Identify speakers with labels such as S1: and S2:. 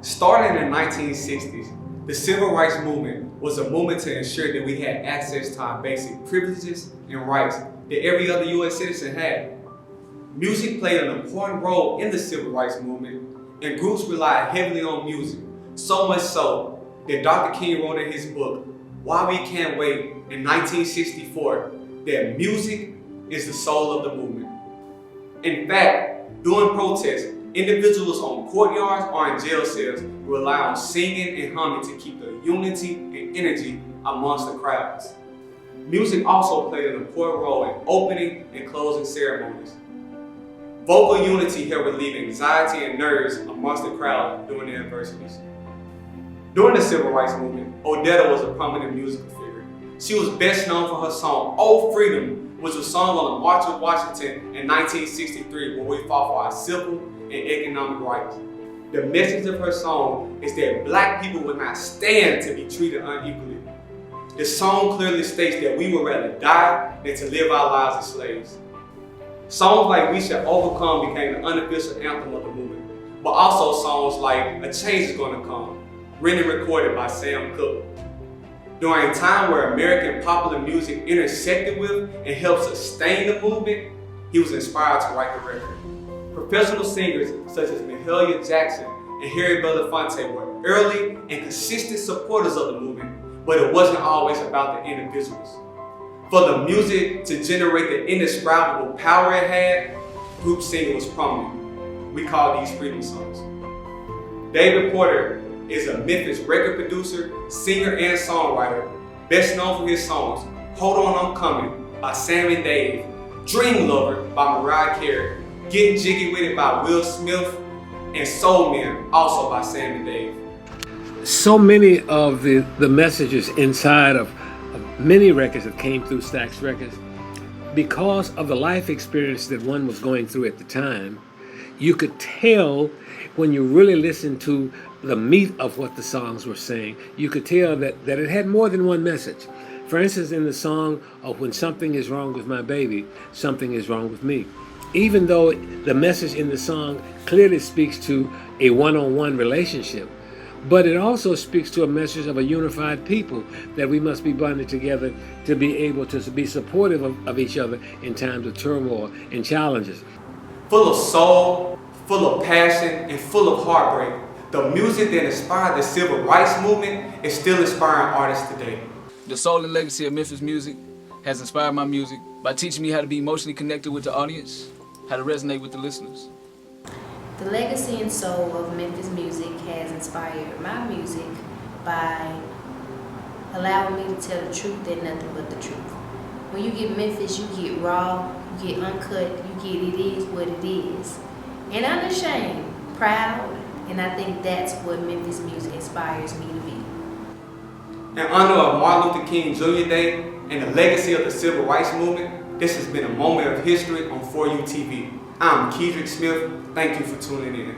S1: Starting in the 1960s, the Civil Rights Movement was a movement to ensure that we had access to our basic privileges and rights that every other U.S. citizen had. Music played an important role in the Civil Rights Movement, and groups relied heavily on music, so much so that Dr. King wrote in his book, Why We Can't Wait, in 1964, that music is the soul of the movement. In fact, during protests, individuals on courtyards or in jail cells rely on singing and humming to keep the unity and energy amongst the crowds. Music also played an important role in opening and closing ceremonies. Vocal unity helped relieve anxiety and nerves amongst the crowd during the adversities. During the Civil Rights Movement, Odetta was a prominent musical figure. She was best known for her song, "Oh Freedom," which was sung on the March of Washington in 1963 when we fought for our civil and economic rights. The message of her song is that Black people would not stand to be treated unequally. The song clearly states that we would rather die than to live our lives as slaves. Songs like "We Shall Overcome" became the unofficial anthem of the movement, but also songs like "A Change Is Gonna Come," written and recorded by Sam Cooke. During a time where American popular music intersected with and helped sustain the movement, he was inspired to write the record. Professional singers such as Mahalia Jackson and Harry Belafonte were early and consistent supporters of the movement, but it wasn't always about the individuals. For the music to generate the indescribable power it had, group singing was prominent. We call these freedom songs. David Porter is a Memphis record producer, singer, and songwriter, best known for his songs "Hold On, I'm Coming" by Sam and Dave, "Dream Lover" by Mariah Carey, "Getting Jiggy With It" by Will Smith, and "Soul Men" also by Sam and Dave.
S2: So many of the messages inside of many records that came through Stax Records, because of the life experience that one was going through at the time, you could tell when you really listened to the meat of what the songs were saying, you could tell that it had more than one message. For instance, in the song of "When Something Is Wrong With My Baby, Something Is Wrong With Me," even though the message in the song clearly speaks to a one-on-one relationship, but it also speaks to a message of a unified people, that we must be bonded together to be able to be supportive of each other in times of turmoil and challenges.
S1: Full of soul, full of passion, and full of heartbreak, the music that inspired the Civil Rights Movement is still inspiring artists today.
S3: The soul and legacy of Memphis music has inspired my music by teaching me how to be emotionally connected with the audience, how to resonate with the listeners.
S4: The legacy and soul of Memphis music has inspired my music by allowing me to tell the truth and nothing but the truth. When you get Memphis, you get raw, you get uncut, you get it is what it is. And unashamed, proud, and I think that's what Memphis music inspires me to be.
S1: In honor of Martin Luther King Jr. Day and the legacy of the Civil Rights Movement, this has been a moment of history on 4U TV. I'm Kedrick Smith. Thank you for tuning in.